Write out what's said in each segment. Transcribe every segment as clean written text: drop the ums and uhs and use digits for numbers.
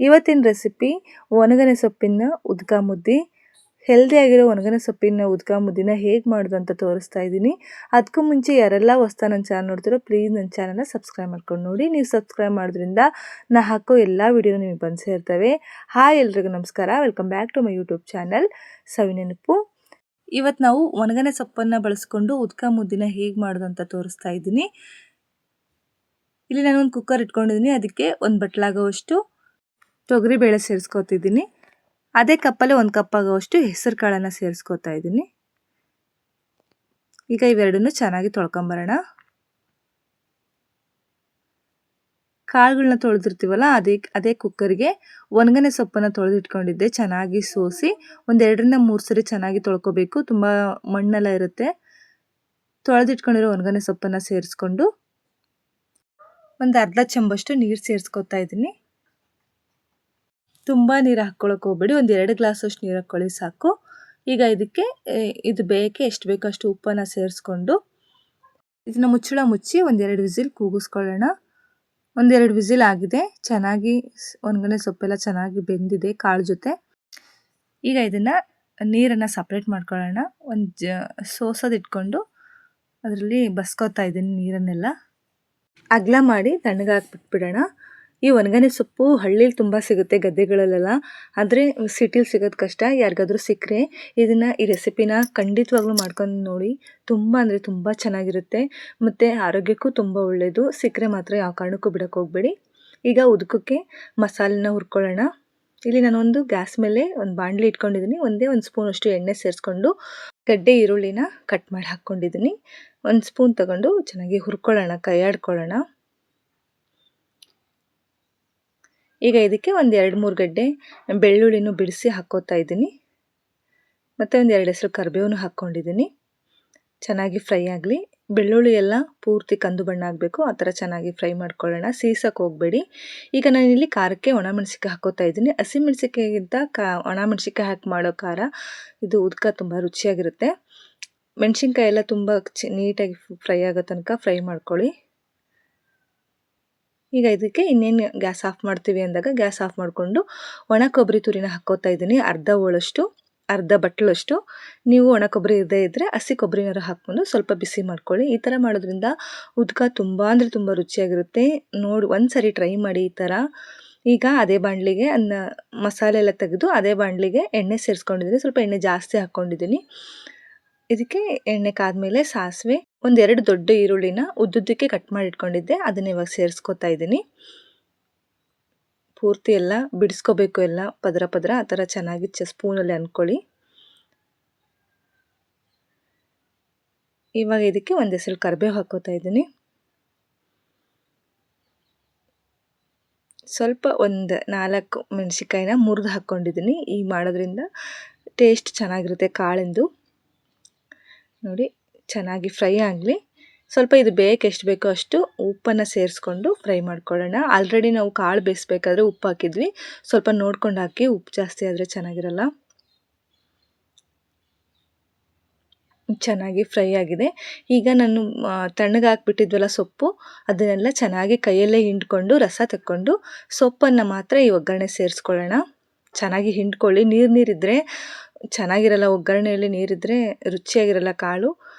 ಇವತ್ತಿನ ರೆಸಿಪಿ ಒಣಗನೆ ಸೊಪ್ಪಿನ ಉದ್ಕ ಮುದ್ದೆ. ಹೆಲ್ದಿಯಾಗಿರೋ ಒಣಗನೆ ಸೊಪ್ಪಿನ ಉದ್ಕ ಮುದ್ದಿನ ಹೇಗೆ ಮಾಡೋದು ಅಂತ ತೋರಿಸ್ತಾ ಇದ್ದೀನಿ. ಅದಕ್ಕೂ ಮುಂಚೆ ಯಾರೆಲ್ಲ ಹೊಸ್ದಾಗಿ ನನ್ನ ಚಾನಲ್ ನೋಡ್ತಿರೋ ಪ್ಲೀಸ್ ನನ್ನ ಚಾನಲ್ನ ಸಬ್ಸ್ಕ್ರೈಬ್ ಮಾಡ್ಕೊಂಡು ನೋಡಿ. ನೀವು ಸಬ್ಸ್ಕ್ರೈಬ್ ಮಾಡೋದ್ರಿಂದ ನಾ ಹಾಕೋ ಎಲ್ಲ ವಿಡಿಯೋ ನಿಮಗೆ ಬಂದು ಸೇರ್ತವೆ. ಹಾಯ್ ಎಲ್ರಿಗೂ ನಮಸ್ಕಾರ, welcome back to my YouTube channel Savinenapu. ಇವತ್ತು ನಾವು ಒಣಗನೆ ಸೊಪ್ಪನ್ನು ಬಳಸ್ಕೊಂಡು ಉದ್ಕ ಮುದ್ದಿನ ಹೇಗೆ ಮಾಡೋದು ಅಂತ ತೋರಿಸ್ತಾ ಇದ್ದೀನಿ. ಇಲ್ಲಿ ನಾನು ಒಂದು ಕುಕ್ಕರ್ ಇಟ್ಕೊಂಡಿದ್ದೀನಿ. ಅದಕ್ಕೆ ಒಂದು ಬಟ್ಲಾಗುವಷ್ಟು ತೊಗರಿ ಬೇಳೆ ಸೇರಿಸ್ಕೊತಿದ್ದೀನಿ. ಅದೇ ಕಪ್ಪಲ್ಲಿ ಒಂದು ಕಪ್ ಆಗುವಷ್ಟು ಹೆಸರು ಕಾಳನ್ನು ಸೇರಿಸ್ಕೊತಾ ಇದ್ದೀನಿ. ಈಗ ಇವೆರಡನ್ನು ಚೆನ್ನಾಗಿ ತೊಳ್ಕೊಂಬರೋಣ. ಕಾಳುಗಳನ್ನ ತೊಳೆದಿರ್ತೀವಲ್ಲ ಅದೇ ಕುಕ್ಕರ್ಗೆ ಒಣಗನೆ ಸೊಪ್ಪನ್ನು ತೊಳೆದಿಟ್ಕೊಂಡಿದ್ದೆ. ಚೆನ್ನಾಗಿ ಸೋಸಿ ಒಂದು 2-3 ಸರಿ ಚೆನ್ನಾಗಿ ತೊಳ್ಕೊಬೇಕು. ತುಂಬ ಮಣ್ಣೆಲ್ಲ ಇರುತ್ತೆ. ತೊಳೆದಿಟ್ಕೊಂಡಿರೋ ಒಣಗನೆ ಸೊಪ್ಪನ್ನು ಸೇರಿಸ್ಕೊಂಡು ಒಂದು ಅರ್ಧ ಚಮಚಷ್ಟು ನೀರು ಸೇರಿಸ್ಕೊತಾ ಇದ್ದೀನಿ. ತುಂಬ ನೀರು ಹಾಕ್ಕೊಳಕ್ಕೆ ಹೋಗ್ಬೇಡಿ, ಒಂದು 2 ಗ್ಲಾಸಷ್ಟು ನೀರು ಹಾಕ್ಕೊಳ್ಳಿ ಸಾಕು. ಈಗ ಇದಕ್ಕೆ ಇದು ಬೇಯಕ್ಕೆ ಎಷ್ಟು ಬೇಕೋ ಅಷ್ಟು ಉಪ್ಪನ್ನು ಸೇರಿಸ್ಕೊಂಡು ಇದನ್ನು ಮುಚ್ಚಳ ಮುಚ್ಚಿ 1-2 ವಿಸಿಲ್ ಕೂಗಿಸ್ಕೊಳ್ಳೋಣ. 1-2 ವಿಸಿಲ್ ಆಗಿದೆ. ಚೆನ್ನಾಗಿ ಒಣಗನೆ ಸೊಪ್ಪೆಲ್ಲ ಚೆನ್ನಾಗಿ ಬೆಂದಿದೆ ಕಾಳು ಜೊತೆ. ಈಗ ಇದನ್ನು ನೀರನ್ನು ಸಪ್ರೇಟ್ ಮಾಡ್ಕೊಳ್ಳೋಣ. ಒಂದು ಸೋಸೋದು ಇಟ್ಕೊಂಡು ಅದರಲ್ಲಿ ಬಸ್ಕೋತಾ ಇದ್ದೀನಿ ನೀರನ್ನೆಲ್ಲ. ಅಗಲ ಮಾಡಿ ತಣ್ಣಗಾಕ್ಬಿಟ್ಬಿಡೋಣ. ಈ ಒಣಗನೆ ಸೊಪ್ಪು ಹಳ್ಳಿಲಿ ತುಂಬ ಸಿಗುತ್ತೆ ಗದ್ದೆಗಳಲ್ಲೆಲ್ಲ, ಆದರೆ ಸಿಟಿಲಿ ಸಿಗೋದು ಕಷ್ಟ. ಯಾರಿಗಾದ್ರೂ ಸಿಕ್ಕರೆ ಈ ರೆಸಿಪಿನ ಖಂಡಿತವಾಗ್ಲೂ ಮಾಡ್ಕೊಂಡು ನೋಡಿ. ತುಂಬ ಅಂದರೆ ತುಂಬ ಚೆನ್ನಾಗಿರುತ್ತೆ ಮತ್ತು ಆರೋಗ್ಯಕ್ಕೂ ತುಂಬ ಒಳ್ಳೆಯದು. ಸಿಕ್ಕರೆ ಮಾತ್ರ ಯಾವ ಕಾರಣಕ್ಕೂ ಬಿಡೋಕ್ಕೆ ಹೋಗಬೇಡಿ. ಈಗ ಉದ್ಕಕ್ಕೆ ಮಸಾಲೆನ ಹುರ್ಕೊಳ್ಳೋಣ. ಇಲ್ಲಿ ನಾನೊಂದು ಗ್ಯಾಸ್ ಮೇಲೆ ಒಂದು ಬಾಣಲಿ ಇಟ್ಕೊಂಡಿದ್ದೀನಿ. ಒಂದು ಸ್ಪೂನಷ್ಟು ಎಣ್ಣೆ ಸೇರಿಸ್ಕೊಂಡು ಗಡ್ಡೆ ಈರುಳ್ಳಿನ ಕಟ್ ಮಾಡಿ ಹಾಕ್ಕೊಂಡಿದ್ದೀನಿ. 1 ಸ್ಪೂನ್ ತಗೊಂಡು ಚೆನ್ನಾಗಿ ಹುರ್ಕೊಳ್ಳೋಣ, ಕೈಯಾಡ್ಕೊಳ್ಳೋಣ. ಈಗ ಇದಕ್ಕೆ ಒಂದು 2-3 ಗಡ್ಡೆ ಬೆಳ್ಳುಳ್ಳಿನೂ ಬಿಡಿಸಿ ಹಾಕ್ಕೋತಾ ಇದ್ದೀನಿ. ಮತ್ತು ಒಂದು 2 ಹೆಸರು ಕರಿಬೇವನ್ನು ಹಾಕ್ಕೊಂಡಿದ್ದೀನಿ. ಚೆನ್ನಾಗಿ ಫ್ರೈ ಆಗಲಿ. ಬೆಳ್ಳುಳ್ಳಿ ಎಲ್ಲ ಪೂರ್ತಿ ಕಂದು ಬಣ್ಣ ಆಗಬೇಕು, ಆ ಥರ ಚೆನ್ನಾಗಿ ಫ್ರೈ ಮಾಡ್ಕೊಳ್ಳೋಣ. ಸೀಸಕ್ಕೆ ಹೋಗಬೇಡಿ. ಈಗ ನಾನಿಲ್ಲಿ ಖಾರಕ್ಕೆ ಒಣಮೆಣ್ಸಿಕಾಯಿ ಹಾಕ್ಕೋತಾ ಇದ್ದೀನಿ. ಹಸಿಮೆಣ್ಸಿಕಾಯಿಗಿಂತ ಒಣಮೆಣ್ಸಿಕಾಯಿ ಹಾಕಿ ಮಾಡೋ ಖಾರ ಇದು ಉದ್ಕ ತುಂಬ ರುಚಿಯಾಗಿರುತ್ತೆ. ಮೆಣಸಿನ್ಕಾಯಿ ಎಲ್ಲ ತುಂಬ ನೀಟಾಗಿ ಫ್ರೈ ಆಗೋ ತನಕ ಫ್ರೈ ಮಾಡ್ಕೊಳ್ಳಿ. ಈಗ ಇದಕ್ಕೆ ಇನ್ನೇನು ಗ್ಯಾಸ್ ಆಫ್ ಮಾಡ್ತೀವಿ ಅಂದಾಗ ಗ್ಯಾಸ್ ಆಫ್ ಮಾಡಿಕೊಂಡು ಒಣ ಕೊಬ್ಬರಿ ತುರಿನ ಹಾಕ್ಕೋತಾ ಇದ್ದೀನಿ. ಅರ್ಧ ಬಟ್ಲಷ್ಟು. ನೀವು ಒಣ ಕೊಬ್ಬರಿ ಇರದೇ ಇದ್ದರೆ ಹಸಿ ಕೊಬ್ಬರಿನಾರು ಹಾಕ್ಕೊಂಡು ಸ್ವಲ್ಪ ಬಿಸಿ ಮಾಡ್ಕೊಳ್ಳಿ. ಈ ಥರ ಮಾಡೋದ್ರಿಂದ ಉದ್ಕ ತುಂಬ ಅಂದರೆ ತುಂಬ ರುಚಿಯಾಗಿರುತ್ತೆ. ನೋಡಿ ಒಂದು ಸರಿ ಟ್ರೈ ಮಾಡಿ ಈ ಥರ. ಈಗ ಅದೇ ಬಾಣಲಿಗೆ ಮಸಾಲೆ ಎಲ್ಲ ತೆಗೆದು ಅದೇ ಬಾಣಲಿಗೆ ಎಣ್ಣೆ ಸೇರಿಸ್ಕೊಂಡಿದ್ದೀನಿ. ಸ್ವಲ್ಪ ಎಣ್ಣೆ ಜಾಸ್ತಿ ಹಾಕ್ಕೊಂಡಿದ್ದೀನಿ. ಇದಕ್ಕೆ ಎಣ್ಣೆ ಕಾದ್ಮೇಲೆ ಸಾಸಿವೆ, 1-2 ದೊಡ್ಡ ಈರುಳ್ಳಿನ ಉದ್ದುದ್ದಕ್ಕೆ ಕಟ್ ಮಾಡಿ ಇಟ್ಕೊಂಡಿದ್ದೆ, ಅದನ್ನ ಇವಾಗ ಸೇರಿಸ್ಕೊತಾ ಇದ್ದೀನಿ. ಪೂರ್ತಿ ಎಲ್ಲ ಬಿಡಿಸ್ಕೋಬೇಕು, ಎಲ್ಲ ಪದರ ಪದರ ಆ ಥರ ಚೆನ್ನಾಗಿ ಸ್ಪೂನಲ್ಲಿ ಅಂದ್ಕೊಳ್ಳಿ. ಇವಾಗ ಇದಕ್ಕೆ 1 ಹೆಸರು ಕರಿಬೇವು ಹಾಕ್ಕೋತಾ ಇದ್ದೀನಿ. ಸ್ವಲ್ಪ ಒಂದು 4 ಮೆಣಸಿಕಾಯಿನ ಮುರಿದು ಹಾಕ್ಕೊಂಡಿದ್ದೀನಿ. ಈ ಮಾಡೋದ್ರಿಂದ ಟೇಸ್ಟ್ ಚೆನ್ನಾಗಿರುತ್ತೆ ಕಾಳಿಂದು. ನೋಡಿ ಚೆನ್ನಾಗಿ ಫ್ರೈ ಆಗಲಿ. ಸ್ವಲ್ಪ ಇದು ಬೇಯಕ್ಕೆ ಎಷ್ಟು ಬೇಕೋ ಅಷ್ಟು ಉಪ್ಪನ್ನು ಸೇರಿಸ್ಕೊಂಡು ಫ್ರೈ ಮಾಡ್ಕೊಳ್ಳೋಣ. ಆಲ್ರೆಡಿ ನಾವು ಕಾಳು ಬೇಯಿಸ್ಬೇಕಾದ್ರೆ ಉಪ್ಪು ಹಾಕಿದ್ವಿ, ಸ್ವಲ್ಪ ನೋಡ್ಕೊಂಡು ಹಾಕಿ. ಉಪ್ಪು ಜಾಸ್ತಿ ಆದರೆ ಚೆನ್ನಾಗಿರಲ್ಲ. ಚೆನ್ನಾಗಿ ಫ್ರೈ ಆಗಿದೆ. ಈಗ ನಾನು ತಣ್ಣಗೆ ಹಾಕ್ಬಿಟ್ಟಿದ್ವಲ್ಲ ಸೊಪ್ಪು, ಅದನ್ನೆಲ್ಲ ಚೆನ್ನಾಗಿ ಕೈಯಲ್ಲೇ ಹಿಂಡ್ಕೊಂಡು ರಸ ತಕ್ಕೊಂಡು ಸೊಪ್ಪನ್ನು ಮಾತ್ರ ಈ ಒಗ್ಗರಣೆ ಸೇರಿಸ್ಕೊಳ್ಳೋಣ. ಚೆನ್ನಾಗಿ ಹಿಂಡ್ಕೊಳ್ಳಿ. ನೀರಿದ್ದರೆ ಚೆನ್ನಾಗಿರಲ್ಲ, ಒಗ್ಗರಣೆಯಲ್ಲಿ ನೀರಿದ್ದರೆ ರುಚಿಯಾಗಿರಲ್ಲ ಕಾಳು.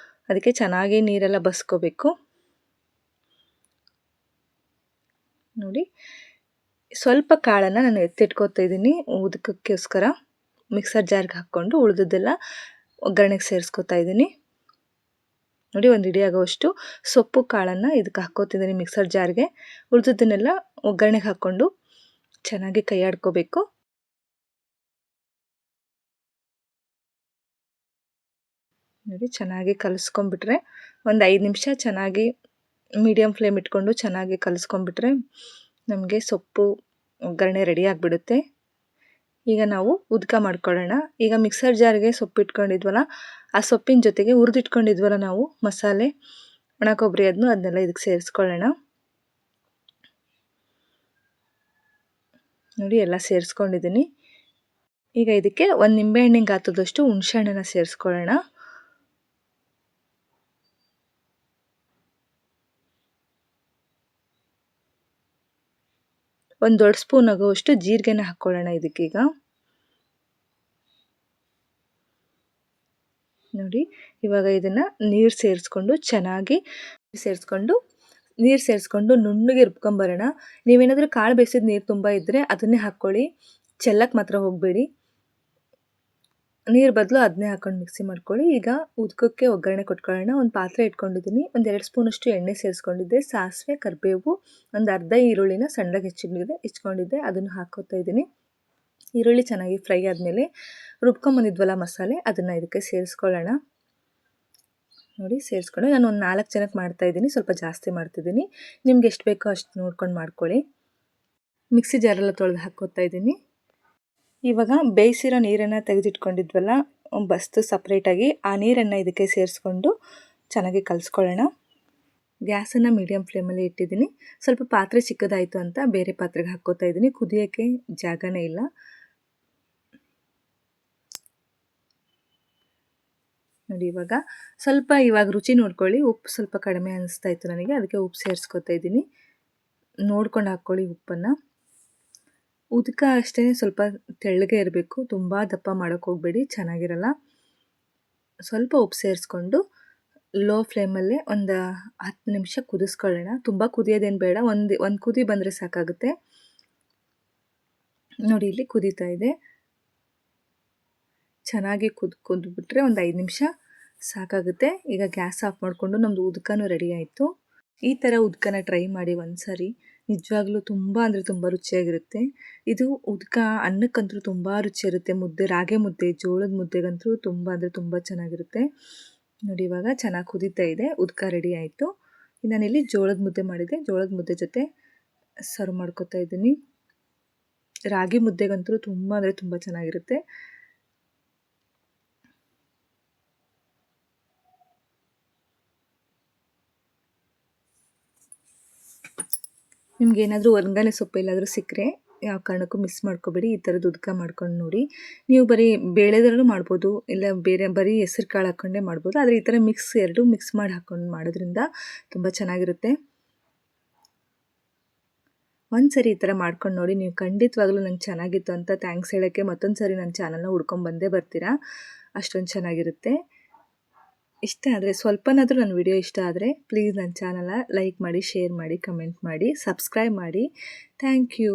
ಅದಕ್ಕೆ ಚೆನ್ನಾಗಿ ನೀರೆಲ್ಲ ಬಸ್ಕೋಬೇಕು. ನೋಡಿ ಸ್ವಲ್ಪ ಕಾಳನ್ನು ನಾನು ಎತ್ತಿಟ್ಕೋತಾ ಇದ್ದೀನಿ ಉದ್ಕಕ್ಕೋಸ್ಕರ. ಮಿಕ್ಸರ್ ಜಾರ್ಗೆ ಹಾಕ್ಕೊಂಡು ಉಳಿದದ್ದೆಲ್ಲ ಒಗ್ಗರಣೆಗೆ ಸೇರಿಸ್ಕೊತಾ ಇದ್ದೀನಿ. ನೋಡಿ ಒಂದು ಹಿಡಿ ಆಗೋವಷ್ಟು ಸೊಪ್ಪು ಕಾಳನ್ನು ಇದಕ್ಕೆ ಹಾಕ್ಕೋತಿದ್ದೀನಿ ಮಿಕ್ಸರ್ ಜಾರ್ಗೆ. ಉಳಿದದ್ದನ್ನೆಲ್ಲ ಒಗ್ಗರಣೆಗೆ ಹಾಕ್ಕೊಂಡು ಚೆನ್ನಾಗಿ ಕೈ ಆಡ್ಕೋಬೇಕು. ನೋಡಿ ಚೆನ್ನಾಗಿ ಕಲಿಸ್ಕೊಂಡ್ಬಿಟ್ರೆ ಒಂದು 5 ನಿಮಿಷ ಚೆನ್ನಾಗಿ ಮೀಡಿಯಮ್ ಫ್ಲೇಮ್ ಇಟ್ಕೊಂಡು ಚೆನ್ನಾಗಿ ಕಲಿಸ್ಕೊಂಡ್ಬಿಟ್ರೆ ನಮಗೆ ಸೊಪ್ಪು ಒಗ್ಗರಣೆ ರೆಡಿ ಆಗಿಬಿಡುತ್ತೆ. ಈಗ ನಾವು ಉದ್ಕ ಮಾಡ್ಕೊಳ್ಳೋಣ. ಈಗ ಮಿಕ್ಸರ್ ಜಾರ್ಗೆ ಸೊಪ್ಪು ಇಟ್ಕೊಂಡಿದ್ವಲ್ಲ, ಆ ಸೊಪ್ಪಿನ ಜೊತೆಗೆ ಹುರಿದಿಟ್ಕೊಂಡಿದ್ವಲ್ಲ ನಾವು ಮಸಾಲೆ, ಒಣ ಕೊಬ್ಬರಿ ಅದನ್ನೆಲ್ಲ ಇದಕ್ಕೆ ಸೇರಿಸ್ಕೊಳ್ಳೋಣ. ನೋಡಿ ಎಲ್ಲ ಸೇರಿಸ್ಕೊಂಡಿದ್ದೀನಿ. ಈಗ ಇದಕ್ಕೆ 1 ನಿಂಬೆಹಣ್ಣಿನ ಗಾತ್ರದಷ್ಟು ಹುಣಸೆ ಹಣ್ಣನ್ನು ಸೇರಿಸ್ಕೊಳ್ಳೋಣ. ಒಂದು ದೊಡ್ಡ ಸ್ಪೂನ್ ಆಗುವಷ್ಟು ಜೀರಿಗೆನ ಹಾಕ್ಕೊಳ್ಳೋಣ ಇದಕ್ಕೀಗ. ನೋಡಿ ಇವಾಗ ಇದನ್ನು ನೀರು ಸೇರಿಸ್ಕೊಂಡು ನುಣ್ಣಗೆ ರುಬ್ಕೊಂಬರೋಣ. ನೀವೇನಾದರೂ ಕಾಳು ಬೇಯಿಸಿದ ನೀರು ತುಂಬ ಇದ್ದರೆ ಅದನ್ನೇ ಹಾಕ್ಕೊಳ್ಳಿ, ಚೆಲ್ಲಕ್ಕೆ ಮಾತ್ರ ಹೋಗಬೇಡಿ. ನೀರು ಬದಲು ಅದನ್ನೇ ಹಾಕ್ಕೊಂಡು ಮಿಕ್ಸಿ ಮಾಡ್ಕೊಳ್ಳಿ. ಈಗ ಉದ್ಕಕ್ಕೆ ಒಗ್ಗರಣೆ ಕೊಟ್ಕೊಳ್ಳೋಣ. ಒಂದು ಪಾತ್ರೆ ಇಟ್ಕೊಂಡಿದ್ದೀನಿ, ಒಂದು 2 ಸ್ಪೂನಷ್ಟು ಎಣ್ಣೆ ಸೇರಿಸ್ಕೊಂಡಿದ್ದೆ, ಸಾಸಿವೆ, ಕರಿಬೇವು, ಒಂದು ಅರ್ಧ ಈರುಳ್ಳಿನ ಸಣ್ಣದಾಗಿ ಹೆಚ್ಚಿಕೊಂಡಿದ್ದೆ ಅದನ್ನು ಹಾಕ್ಕೊತಾ ಇದ್ದೀನಿ. ಈರುಳ್ಳಿ ಚೆನ್ನಾಗಿ ಫ್ರೈ ಆದಮೇಲೆ ರುಬ್ಕೊಂಬಂದಿದ್ವಲ್ಲ ಮಸಾಲೆ, ಅದನ್ನು ಇದಕ್ಕೆ ಸೇರಿಸ್ಕೊಳ್ಳೋಣ. ನೋಡಿ ಸೇರಿಸ್ಕೊಂಡು ನಾನು ಒಂದು 4 ಜನಕ್ಕೆ ಮಾಡ್ತಾಯಿದ್ದೀನಿ, ಸ್ವಲ್ಪ ಜಾಸ್ತಿ ಮಾಡ್ತಿದ್ದೀನಿ. ನಿಮ್ಗೆ ಎಷ್ಟು ಬೇಕೋ ಅಷ್ಟು ನೋಡ್ಕೊಂಡು ಮಾಡ್ಕೊಳ್ಳಿ. ಮಿಕ್ಸಿ ಜಾರೆಲ್ಲ ತೊಳೆದು ಹಾಕ್ಕೊತಾ ಇದ್ದೀನಿ. ಇವಾಗ ಬೇಯಿಸಿರೋ ನೀರನ್ನು ತೆಗೆದಿಟ್ಕೊಂಡಿದ್ವಲ್ಲ ಬಸ್ತು ಸಪ್ರೇಟಾಗಿ, ಆ ನೀರನ್ನು ಇದಕ್ಕೆ ಸೇರಿಸ್ಕೊಂಡು ಚೆನ್ನಾಗಿ ಕಲಿಸ್ಕೊಳ್ಳೋಣ. ಗ್ಯಾಸನ್ನು ಮೀಡಿಯಮ್ ಫ್ಲೇಮಲ್ಲಿ ಇಟ್ಟಿದ್ದೀನಿ. ಸ್ವಲ್ಪ ಪಾತ್ರೆ ಚಿಕ್ಕದಾಯಿತು ಅಂತ ಬೇರೆ ಪಾತ್ರೆಗೆ ಹಾಕ್ಕೋತಾ ಇದ್ದೀನಿ, ಕುದಿಯೋಕ್ಕೆ ಜಾಗನೇ ಇಲ್ಲ. ನೋಡಿ ಇವಾಗ ರುಚಿ ನೋಡ್ಕೊಳ್ಳಿ. ಉಪ್ಪು ಸ್ವಲ್ಪ ಕಡಿಮೆ ಅನಿಸ್ತಾ ಇತ್ತು ನನಗೆ, ಅದಕ್ಕೆ ಉಪ್ಪು ಸೇರಿಸ್ಕೊತಾ ಇದ್ದೀನಿ. ನೋಡ್ಕೊಂಡು ಹಾಕ್ಕೊಳ್ಳಿ ಉಪ್ಪನ್ನು. ಉದ್ಕ ಅಷ್ಟೇ ಸ್ವಲ್ಪ ತೆಳ್ಳಗೆ ಇರಬೇಕು, ತುಂಬ ದಪ್ಪ ಮಾಡೋಕ್ಕೆ ಹೋಗಬೇಡಿ, ಚೆನ್ನಾಗಿರಲ್ಲ. ಸ್ವಲ್ಪ ಉಪ್ಪು ಸೇರಿಸ್ಕೊಂಡು ಲೋ ಫ್ಲೇಮಲ್ಲೇ ಒಂದು 10 ನಿಮಿಷ ಕುದಿಸ್ಕೊಳ್ಳೋಣ. ತುಂಬ ಕುದಿಯೋದೇನು ಬೇಡ, ಒಂದು ಕುದಿ ಬಂದರೆ ಸಾಕಾಗುತ್ತೆ. ನೋಡಿ ಇಲ್ಲಿ ಕುದೀತಾ ಇದೆ. ಚೆನ್ನಾಗಿ ಕುದ್ಬಿಟ್ರೆ ಒಂದು 5 ನಿಮಿಷ ಸಾಕಾಗುತ್ತೆ. ಈಗ ಗ್ಯಾಸ್ ಆಫ್ ಮಾಡಿಕೊಂಡು ನಮ್ಮದು ಉದ್ಕನೂ ರೆಡಿ ಆಯಿತು. ಈ ಥರ ಉದ್ಕನ ಟ್ರೈ ಮಾಡಿ ಒಂದ್ಸರಿ, ನಿಜವಾಗ್ಲೂ ತುಂಬ ಅಂದರೆ ತುಂಬ ರುಚಿಯಾಗಿರುತ್ತೆ. ಇದು ಉದ್ಕ ಅನ್ನಕ್ಕಂತೂ ತುಂಬ ರುಚಿ ಇರುತ್ತೆ. ಮುದ್ದೆ, ರಾಗಿ ಮುದ್ದೆ, ಜೋಳದ ಮುದ್ದೆಗಂತೂ ತುಂಬ ಅಂದರೆ ತುಂಬ ಚೆನ್ನಾಗಿರುತ್ತೆ. ನೋಡಿ ಇವಾಗ ಚೆನ್ನಾಗಿ ಕುದೀತಾ ಇದೆ, ಉದ್ಕ ರೆಡಿ ಆಯಿತು. ನಾನಿಲ್ಲಿ ಜೋಳದ ಮುದ್ದೆ ಮಾಡಿದ್ದೆ, ಜೋಳದ ಮುದ್ದೆ ಜೊತೆ ಸರ್ವ್ ಮಾಡ್ಕೊತಾ ಇದ್ದೀನಿ. ರಾಗಿ ಮುದ್ದೆಗಂತೂ ತುಂಬ ಅಂದರೆ ತುಂಬ ಚೆನ್ನಾಗಿರುತ್ತೆ. ನಿಮ್ಗೆ ಏನಾದರೂ ಒಣಗನೆ ಸೊಪ್ಪು ಎಲ್ಲಾದರೂ ಸಿಕ್ಕರೆ ಯಾವ ಕಾರಣಕ್ಕೂ ಮಿಸ್ ಮಾಡ್ಕೋಬೇಡಿ. ಈ ಥರದ್ದು ಉದ್ಕ ಮಾಡ್ಕೊಂಡು ನೋಡಿ. ನೀವು ಬರೀ ಬೇಳೆದ್ರಲ್ಲೂ ಮಾಡ್ಬೋದು, ಇಲ್ಲ ಬರೀ ಹೆಸರು ಕಾಳು ಹಾಕ್ಕೊಂಡೇ ಮಾಡ್ಬೋದು. ಆದರೆ ಈ ಥರ ಎರಡೂ ಮಿಕ್ಸ್ ಮಾಡಿ ಹಾಕ್ಕೊಂಡು ಮಾಡೋದ್ರಿಂದ ತುಂಬ ಚೆನ್ನಾಗಿರುತ್ತೆ. ಒಂದು ಸರಿ ಈ ಥರ ಮಾಡ್ಕೊಂಡು ನೋಡಿ, ನೀವು ಖಂಡಿತವಾಗ್ಲೂ ನಂಗೆ ಚೆನ್ನಾಗಿತ್ತು ಅಂತ ಥ್ಯಾಂಕ್ಸ್ ಹೇಳೋಕ್ಕೆ ಮತ್ತೊಂದು ಸರಿ ನನ್ನ ಚಾನಲ್ನ ಹುಡ್ಕೊಂಡ್ಬಂದೇ ಬರ್ತೀರಾ, ಅಷ್ಟೊಂದು ಚೆನ್ನಾಗಿರುತ್ತೆ. ಇಷ್ಟ ಆದರೆ ಸ್ವಲ್ಪನಾದರೂ ನನ್ನ ವಿಡಿಯೋ ಇಷ್ಟ ಆದರೆ ಪ್ಲೀಸ್ ನನ್ನ ಚಾನಲ್ನ ಲೈಕ್ ಮಾಡಿ, ಶೇರ್ ಮಾಡಿ, ಕಮೆಂಟ್ ಮಾಡಿ, ಸಬ್ಸ್ಕ್ರೈಬ್ ಮಾಡಿ. Thank you.